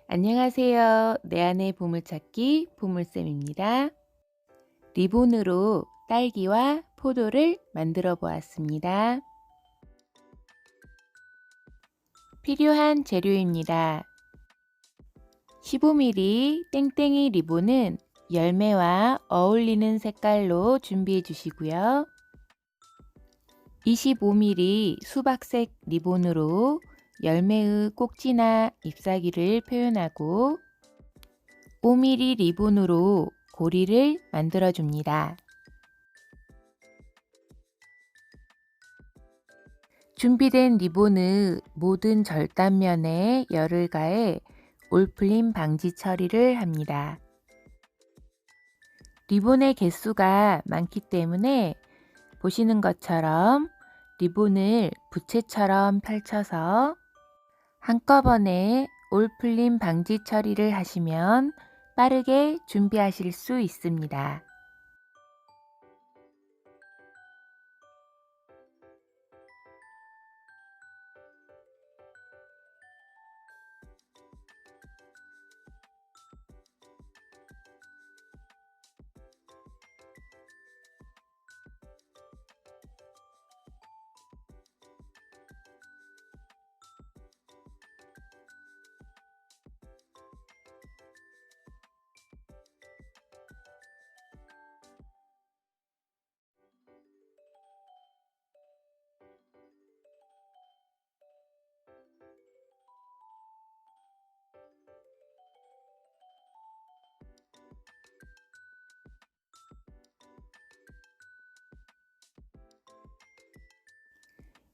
안녕하세요. 내 안의 보물찾기 보물쌤입니다. 리본으로 딸기와 포도를 만들어 보았습니다. 필요한 재료입니다. 15mm 땡땡이 리본은 열매와 어울리는 색깔로 준비해 주시고요. 25mm 수박색 리본으로 열매의 꼭지나 잎사귀를 표현하고 5mm 리본으로 고리를 만들어 줍니다. 준비된 리본의 모든 절단면에 열을 가해 올풀림 방지 처리를 합니다. 리본의 개수가 많기 때문에 보시는 것처럼 리본을 부채처럼 펼쳐서 한꺼번에 올풀림 방지 처리를 하시면 빠르게 준비하실 수 있습니다.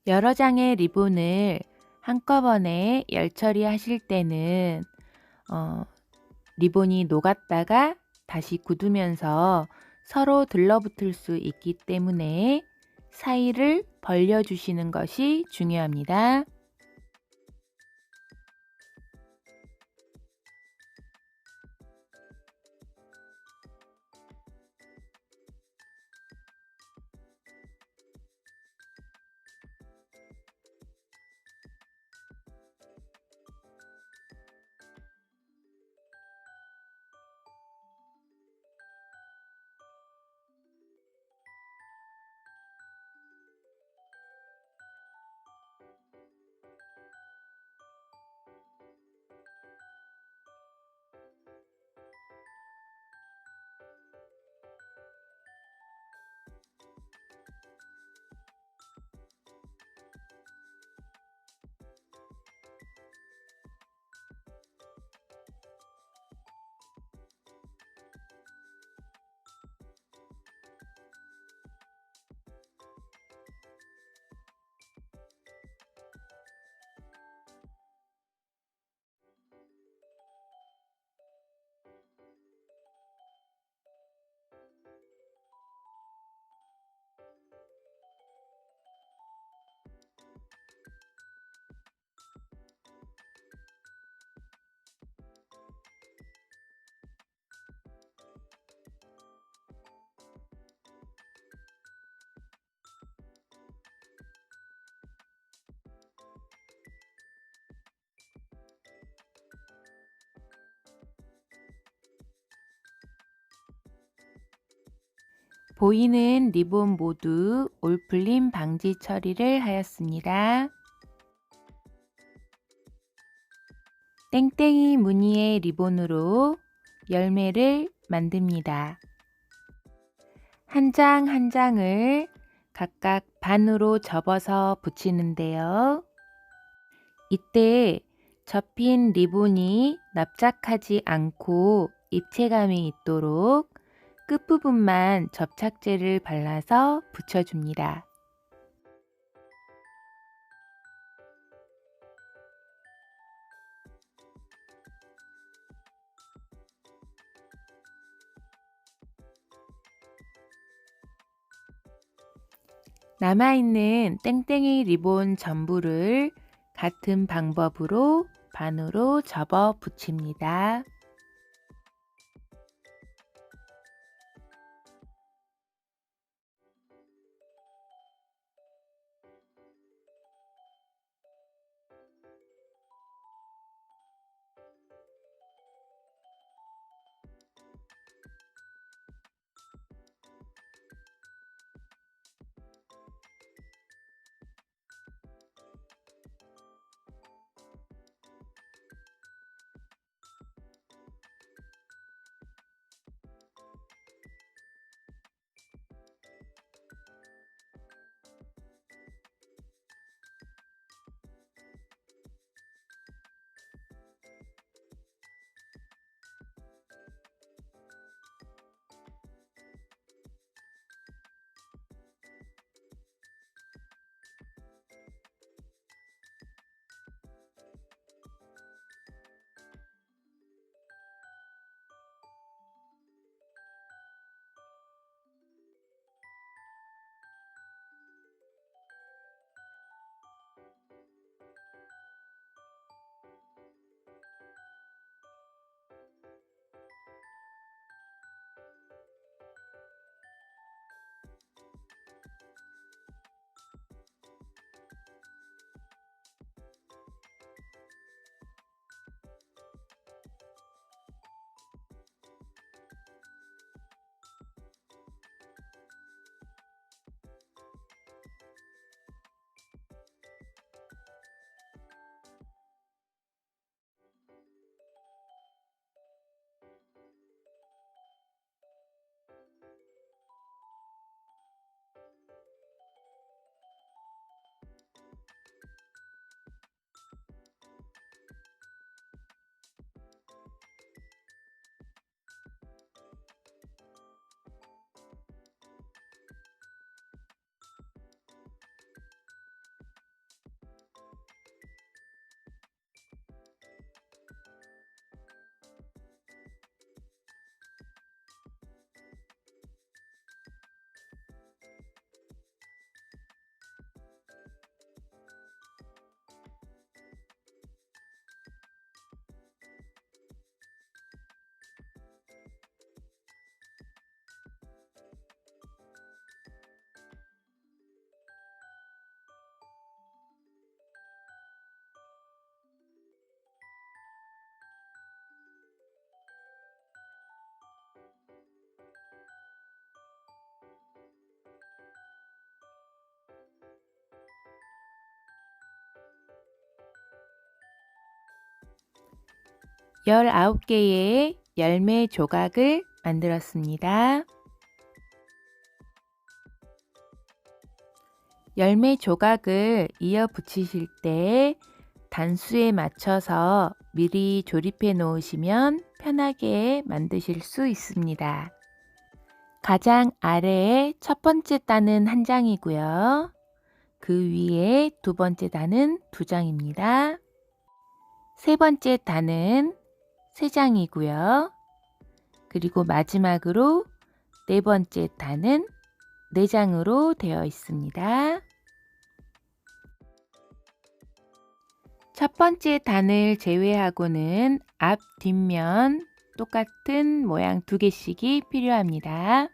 여러 장의 리본을 한꺼번에 열 처리하실 때는 리본이 녹았다가 다시 굳으면서 서로 들러붙을 수 있기 때문에 사이를 벌려주시는 것이 중요합니다. 보이는 리본 모두 올풀림 방지 처리를 하였습니다. 땡땡이 무늬의 리본으로 열매를 만듭니다. 한 장 한 장을 각각 반으로 접어서 붙이는데요. 이때 접힌 리본이 납작하지 않고 입체감이 있도록 끝부분만 접착제를 발라서 붙여줍니다. 남아있는 땡땡이 리본 전부를 같은 방법으로 반으로 접어 붙입니다. 19개의 열매 조각을 만들었습니다. 열매 조각을 이어 붙이실 때 단수에 맞춰서 미리 조립해 놓으시면 편하게 만드실 수 있습니다. 가장 아래에 첫 번째 단은 한 장이고요. 그 위에 두 번째 단은 두 장입니다. 세 번째 단은 세 장이고요. 그리고 마지막으로 네 번째 단은 네 장으로 되어 있습니다. 첫 번째 단을 제외하고는 앞, 뒷면 똑같은 모양 두 개씩이 필요합니다.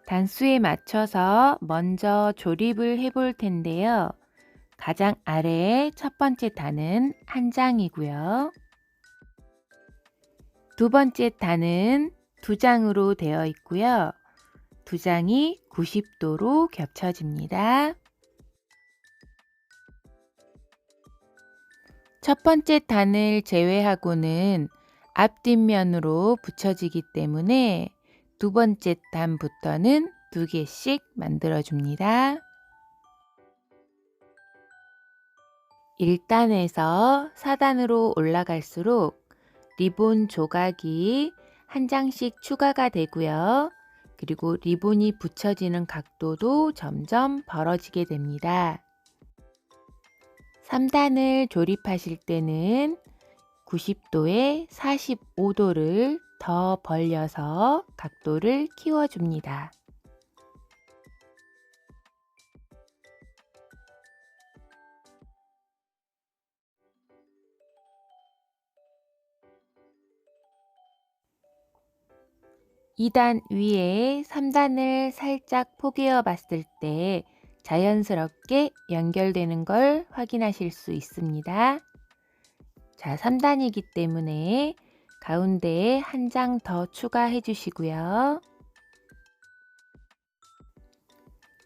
단수에 맞춰서 먼저 조립을 해 볼 텐데요. 가장 아래에 첫 번째 단은 한 장이고요. 두 번째 단은 두 장으로 되어 있고요. 두 장이 90도로 겹쳐집니다. 첫 번째 단을 제외하고는 앞뒷면으로 붙여지기 때문에 두 번째 단부터는 두 개씩 만들어줍니다. 1단에서 4단으로 올라갈수록 리본 조각이 한 장씩 추가가 되고요. 그리고 리본이 붙여지는 각도도 점점 벌어지게 됩니다. 3단을 조립하실 때는 90도에 45도를 더 벌려서 각도를 키워줍니다. 이 단 위에 3단을 살짝 포개어 봤을 때 자연스럽게 연결되는 걸 확인하실 수 있습니다. 자, 3단이기 때문에 가운데에 한 장 더 추가해 주시고요.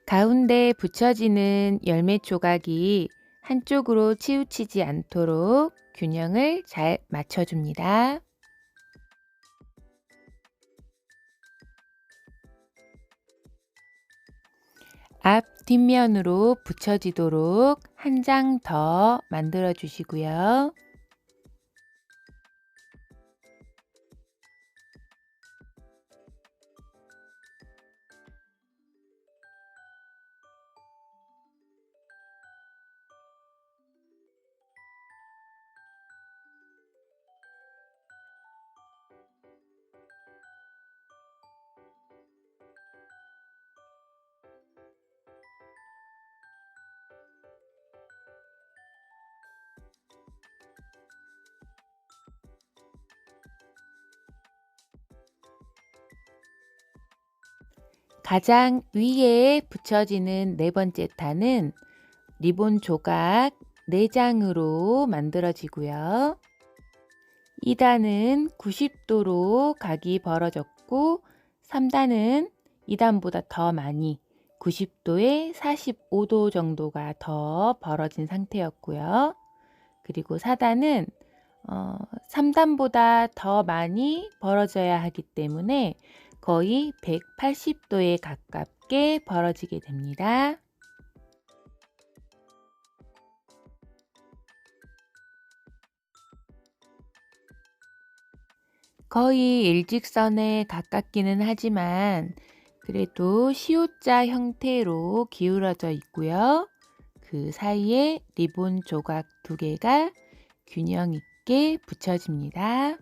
가운데에 붙여지는 열매 조각이 한쪽으로 치우치지 않도록 균형을 잘 맞춰줍니다. 앞, 뒷면으로 붙여지도록 한 장 더 만들어 주시고요. 가장 위에 붙여지는 네 번째 단은 리본 조각 4장으로 만들어지고요. 2단은 90도로 각이 벌어졌고 3단은 2단보다 더 많이 90도에 45도 정도가 더 벌어진 상태였고요. 그리고 4단은 3단보다 더 많이 벌어져야 하기 때문에 거의 180도에 가깝게 벌어지게 됩니다. 거의 일직선에 가깝기는 하지만 그래도 시옷자 형태로 기울어져 있고요. 그 사이에 리본 조각 두 개가 균형 있게 붙여집니다.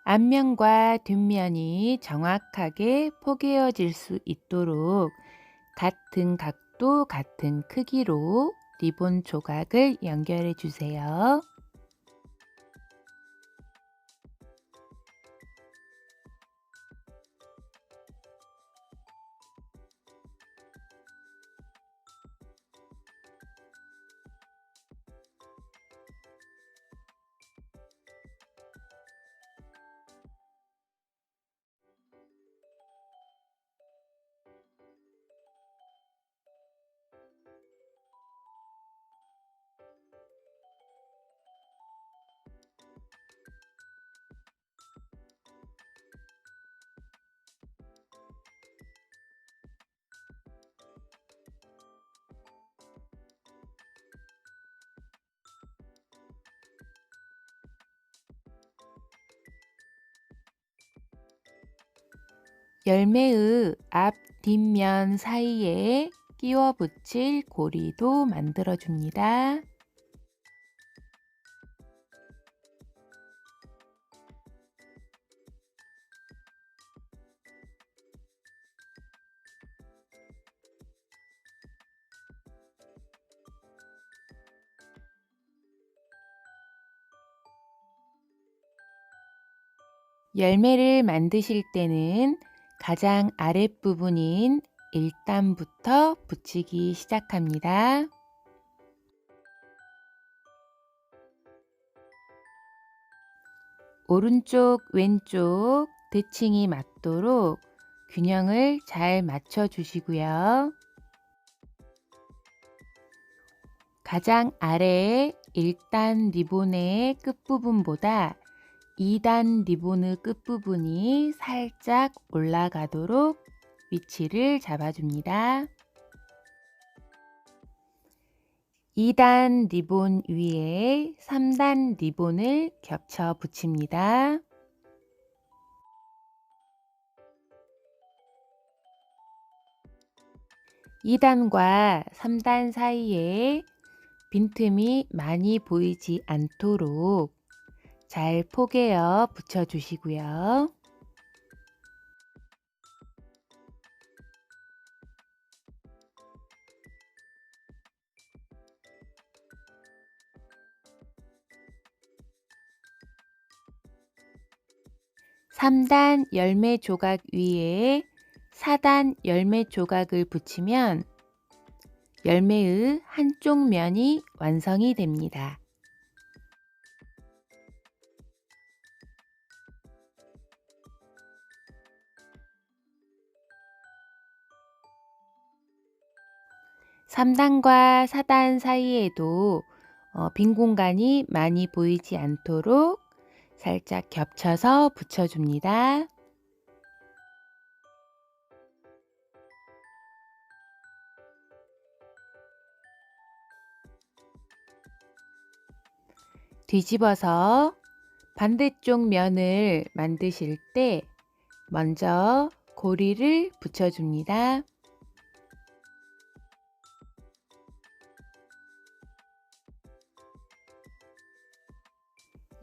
앞면과 뒷면이 정확하게 포개어질 수 있도록 같은 각도, 같은 크기로 리본 조각을 연결해 주세요. 열매의 앞, 뒷면 사이에 끼워 붙일 고리도 만들어 줍니다. 열매를 만드실 때는 가장 아랫부분인 1단부터 붙이기 시작합니다. 오른쪽, 왼쪽 대칭이 맞도록 균형을 잘 맞춰 주시고요. 가장 아래 1단 리본의 끝부분보다 2단 리본의 끝부분이 살짝 올라가도록 위치를 잡아줍니다. 2단 리본 위에 3단 리본을 겹쳐 붙입니다. (2단과) 3단 사이에 빈틈이 많이 보이지 않도록 잘 포개어 붙여주시고요. (3단) 열매 조각 위에 (4단) 열매 조각을 붙이면 열매의 한쪽 면이 완성이 됩니다. (3단과) (4단) 사이에도 빈 공간이 많이 보이지 않도록 살짝 겹쳐서 붙여줍니다. 뒤집어서 반대쪽 면을 만드실 때 먼저 고리를 붙여줍니다.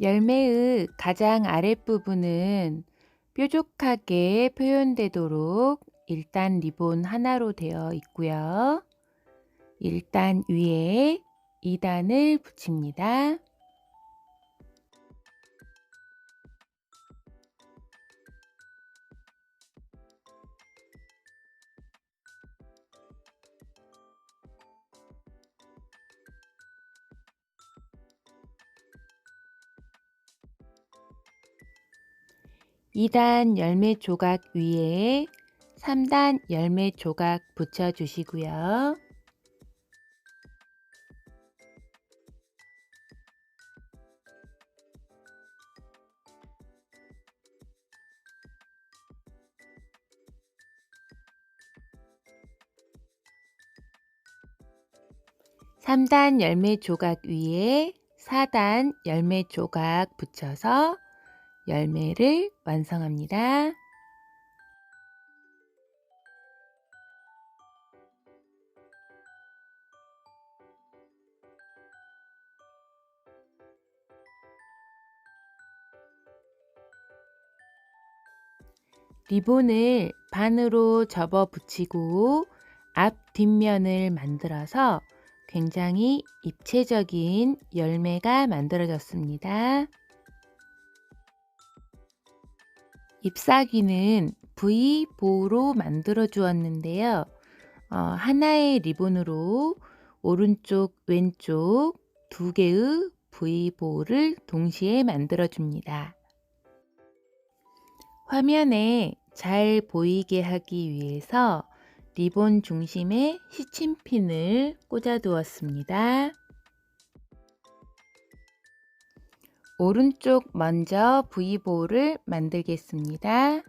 열매의 가장 아랫부분은 뾰족하게 표현되도록 1단 리본 하나로 되어 있고요. 1단 위에 2단을 붙입니다. (2단) 열매 조각 위에 3단 열매 조각 붙여주시고요. (3단) 열매 조각 위에 4단 열매 조각 붙여서 열매를 완성합니다. 리본을 반으로 접어 붙이고 앞 뒷면을 만들어서 굉장히 입체적인 열매가 만들어졌습니다. 잎사귀는 V보로 만들어 주었는데요. 하나의 리본으로 오른쪽, 왼쪽 두 개의 V보를 동시에 만들어 줍니다. 화면에 잘 보이게 하기 위해서 리본 중심에 시침핀을 꽂아 두었습니다. 오른쪽 먼저 V보를 만들겠습니다.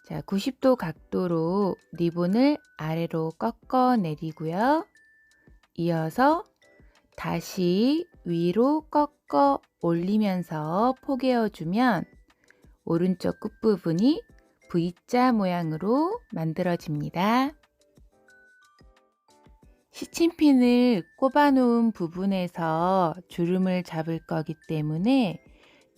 자, 90도 각도로 리본을 아래로 꺾어 내리고요. 이어서 다시 위로 꺾어 올리면서 포개어 주면 오른쪽 끝부분이 V자 모양으로 만들어집니다. 시침핀을 꼽아 놓은 부분에서 주름을 잡을 거기 때문에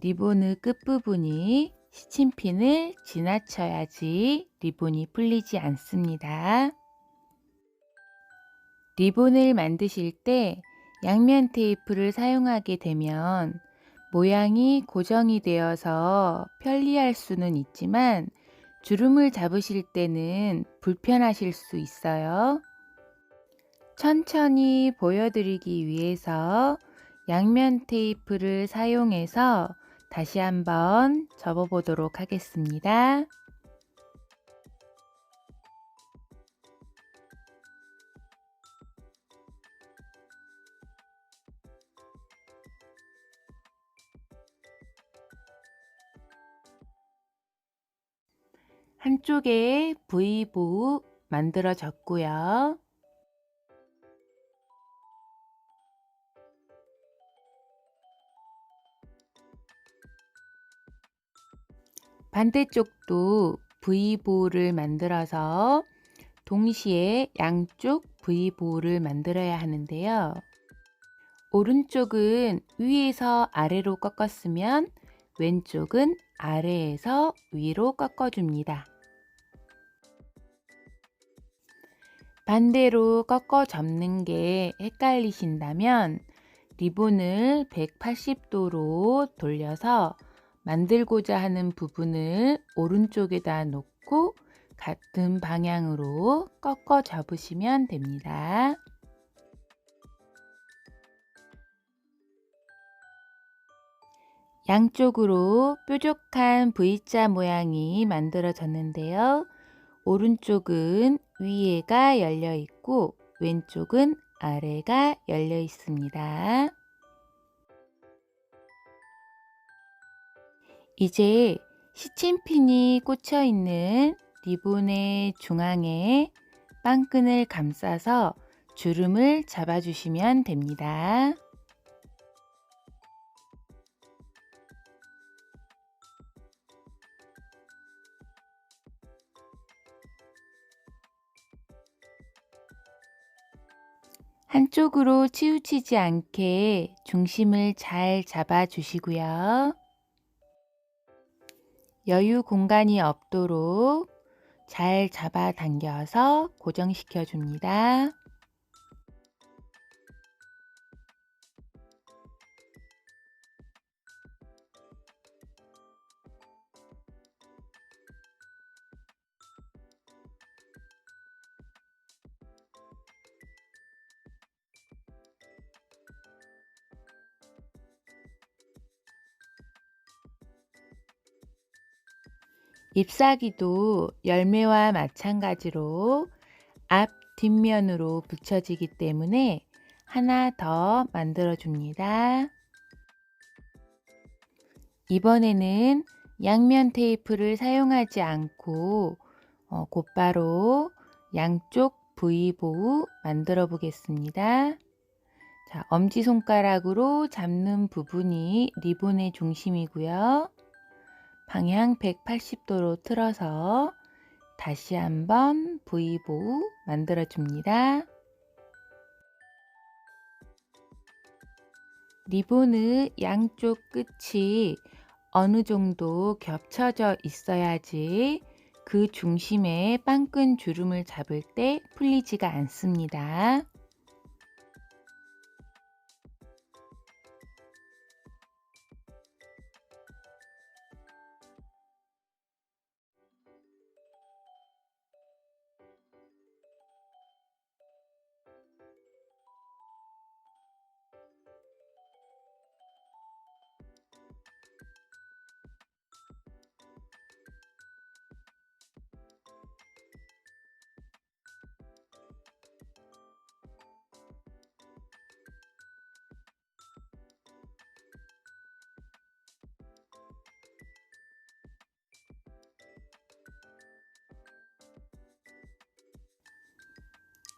리본의 끝부분이 시침핀을 지나쳐야지 리본이 풀리지 않습니다. 리본을 만드실 때 양면 테이프를 사용하게 되면 모양이 고정이 되어서 편리할 수는 있지만 주름을 잡으실 때는 불편하실 수 있어요. 천천히 보여드리기 위해서 양면 테이프를 사용해서 다시 한번 접어 보도록 하겠습니다. 한쪽에 V보 만들어졌고요. 반대쪽도 V보를 만들어서 동시에 양쪽 V보를 만들어야 하는데요. 오른쪽은 위에서 아래로 꺾었으면 왼쪽은 아래에서 위로 꺾어줍니다. 반대로 꺾어 접는 게 헷갈리신다면 리본을 180도로 돌려서 만들고자 하는 부분을 오른쪽에다 놓고 같은 방향으로 꺾어 접으시면 됩니다. 양쪽으로 뾰족한 V자 모양이 만들어졌는데요. 오른쪽은 위에가 열려 있고 왼쪽은 아래가 열려 있습니다. 이제 시침핀이 꽂혀 있는 리본의 중앙에 빵끈을 감싸서 주름을 잡아주시면 됩니다. 한쪽으로 치우치지 않게 중심을 잘 잡아 주시고요. 여유 공간이 없도록 잘 잡아 당겨서 고정시켜 줍니다. 잎사귀도 열매와 마찬가지로 앞, 뒷면으로 붙여지기 때문에 하나 더 만들어 줍니다. 이번에는 양면 테이프를 사용하지 않고 곧바로 양쪽 V보우 만들어 보겠습니다. 자, 엄지손가락으로 잡는 부분이 리본의 중심이고요. 방향 180도로 틀어서 다시 한번 V보우 만들어 줍니다. 리본의 양쪽 끝이 어느 정도 겹쳐져 있어야지 그 중심에 빵끈 주름을 잡을 때 풀리지가 않습니다.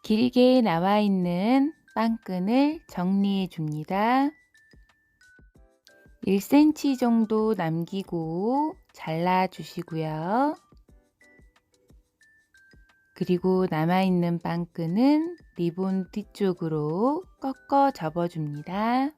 길게 나와 있는 빵끈을 정리해 줍니다. 1cm 정도 남기고 잘라 주시고요. 그리고 남아있는 빵끈은 리본 뒤쪽으로 꺾어 접어줍니다.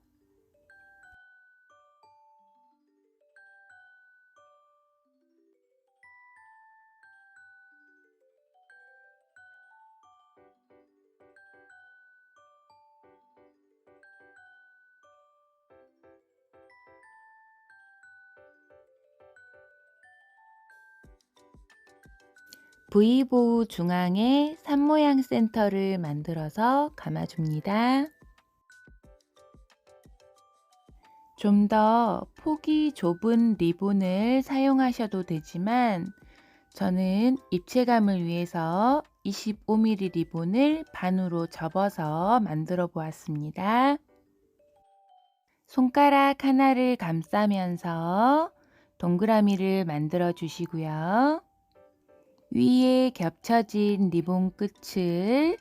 V보우 중앙에 산모양 센터를 만들어서 감아줍니다. 좀 더 폭이 좁은 리본을 사용하셔도 되지만 저는 입체감을 위해서 25mm 리본을 반으로 접어서 만들어 보았습니다. 손가락 하나를 감싸면서 동그라미를 만들어 주시고요. 위에 겹쳐진 리본 끝을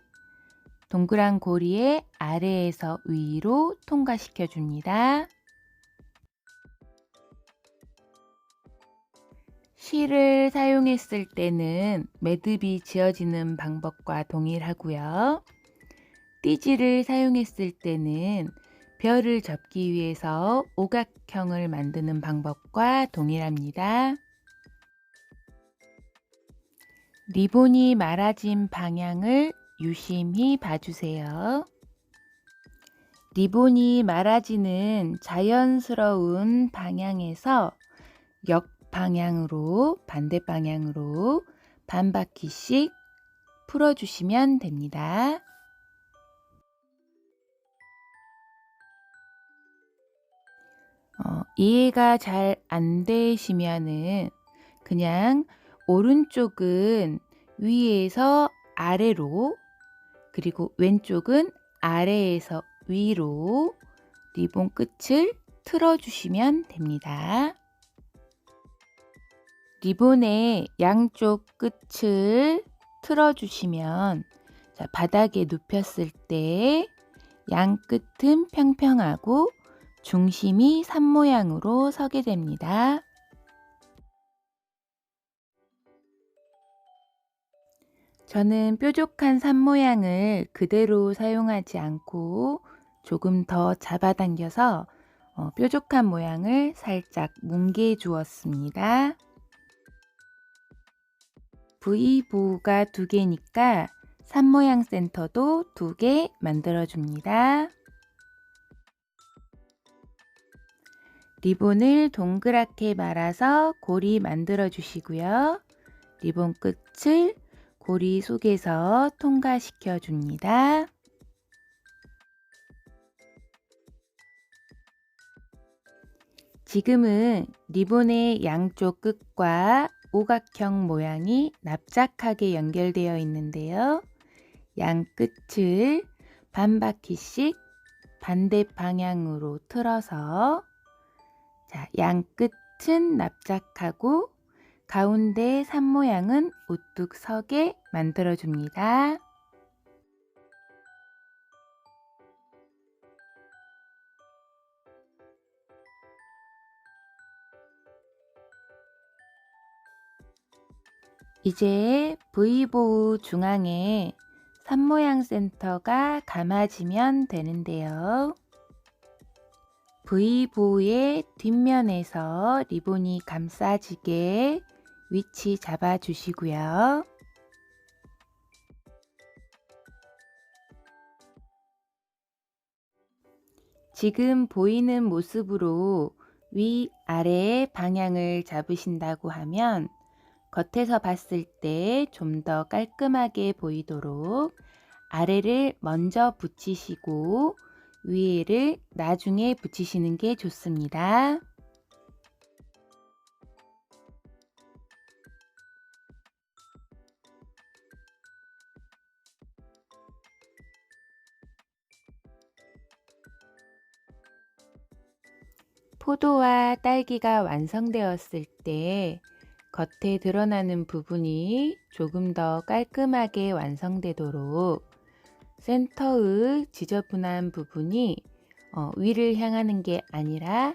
동그란 고리의 아래에서 위로 통과시켜 줍니다. 실을 사용했을 때는 매듭이 지어지는 방법과 동일하고요. 띠지를 사용했을 때는 별을 접기 위해서 오각형을 만드는 방법과 동일합니다. 리본이 말아진 방향을 유심히 봐주세요. 리본이 말아지는 자연스러운 방향에서 역방향으로 반대 방향으로 반 바퀴씩 풀어주시면 됩니다. 이해가 잘 안 되시면은 그냥 오른쪽은 위에서 아래로 그리고 왼쪽은 아래에서 위로 리본 끝을 틀어주시면 됩니다. 리본의 양쪽 끝을 틀어주시면 바닥에 눕혔을 때 양 끝은 평평하고 중심이 산 모양으로 서게 됩니다. 저는 뾰족한 산 모양을 그대로 사용하지 않고 조금 더 잡아당겨서 뾰족한 모양을 살짝 뭉개 주었습니다. V보우가 2개니까 산 모양 센터도 2개 만들어 줍니다. 리본을 동그랗게 말아서 고리 만들어 주시고요. 리본 끝을 고리 속에서 통과시켜 줍니다. 지금은 리본의 양쪽 끝과 오각형 모양이 납작하게 연결되어 있는데요. 양 끝을 반 바퀴씩 반대 방향으로 틀어서 양 끝은 납작하고 가운데 산 모양은 우뚝 서게 만들어 줍니다. 이제 V보우 중앙에 산 모양 센터가 감아지면 되는데요. V보우의 뒷면에서 리본이 감싸지게 위치 잡아 주시고요. 지금 보이는 모습으로 위아래의 방향을 잡으신다고 하면 겉에서 봤을 때 좀 더 깔끔하게 보이도록 아래를 먼저 붙이시고 위에를 나중에 붙이시는 게 좋습니다. 포도와 딸기가 완성되었을 때 겉에 드러나는 부분이 조금 더 깔끔하게 완성되도록 센터의 지저분한 부분이 위를 향하는 게 아니라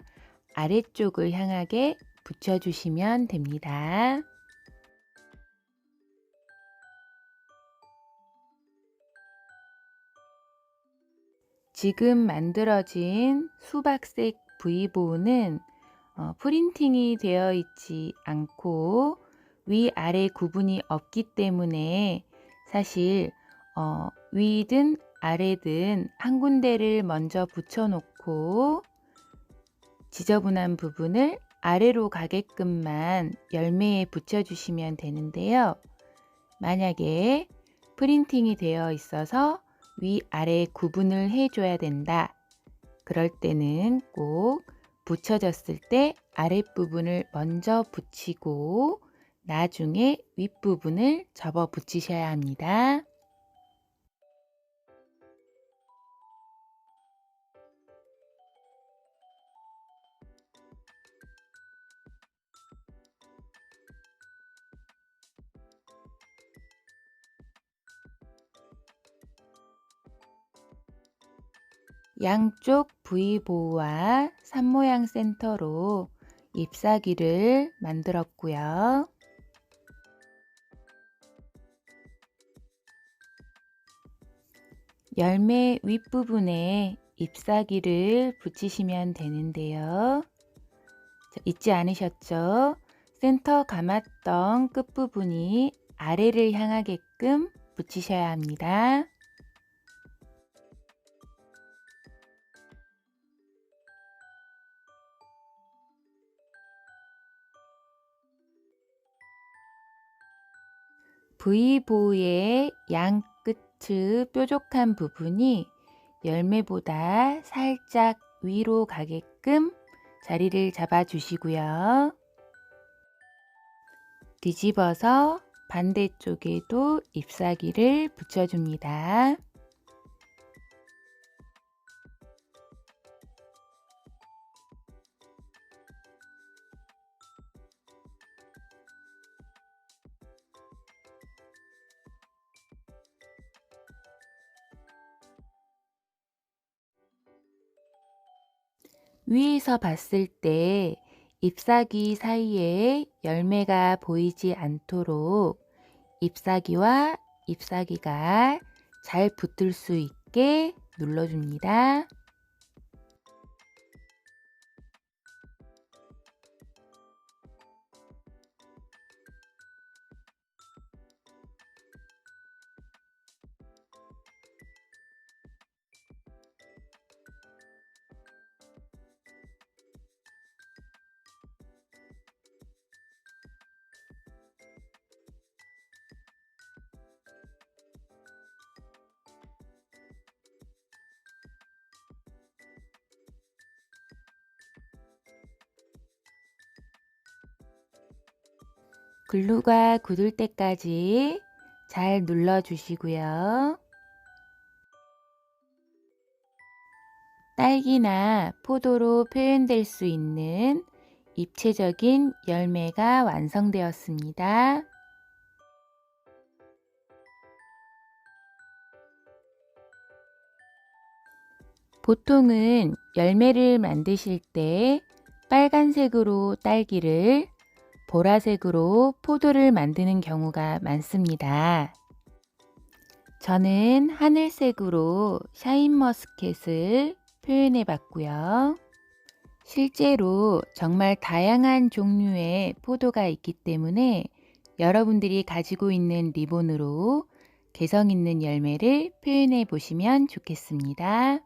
아래쪽을 향하게 붙여주시면 됩니다. 지금 만들어진 수박색 V보는 프린팅이 되어 있지 않고 위아래 구분이 없기 때문에 사실 위든 아래든 한 군데를 먼저 붙여놓고 지저분한 부분을 아래로 가게끔만 열매에 붙여주시면 되는데요. 만약에 프린팅이 되어 있어서 위아래 구분을 해줘야 된다. 그럴 때는 꼭 붙여졌을 때 아랫부분을 먼저 붙이고 나중에 윗부분을 접어 붙이셔야 합니다. 양쪽 V보와 산모양 센터로 잎사귀를 만들었고요. 열매 윗부분에 잎사귀를 붙이시면 되는데요. 잊지 않으셨죠? 센터 감았던 끝부분이 아래를 향하게끔 붙이셔야 합니다. V보의 양 끝의 뾰족한 부분이 열매보다 살짝 위로 가게끔 자리를 잡아 주시고요. 뒤집어서 반대쪽에도 잎사귀를 붙여줍니다. 위에서 봤을 때 잎사귀 사이에 열매가 보이지 않도록 잎사귀와 잎사귀가 잘 붙을 수 있게 눌러줍니다. 글루가 굳을 때까지 잘 눌러주시고요. 딸기나 포도로 표현될 수 있는 입체적인 열매가 완성되었습니다. 보통은 열매를 만드실 때 빨간색으로 딸기를, 보라색으로 포도를 만드는 경우가 많습니다. 저는 하늘색으로 샤인머스켓을 표현해 봤고요. 실제로 정말 다양한 종류의 포도가 있기 때문에 여러분들이 가지고 있는 리본으로 개성 있는 열매를 표현해 보시면 좋겠습니다.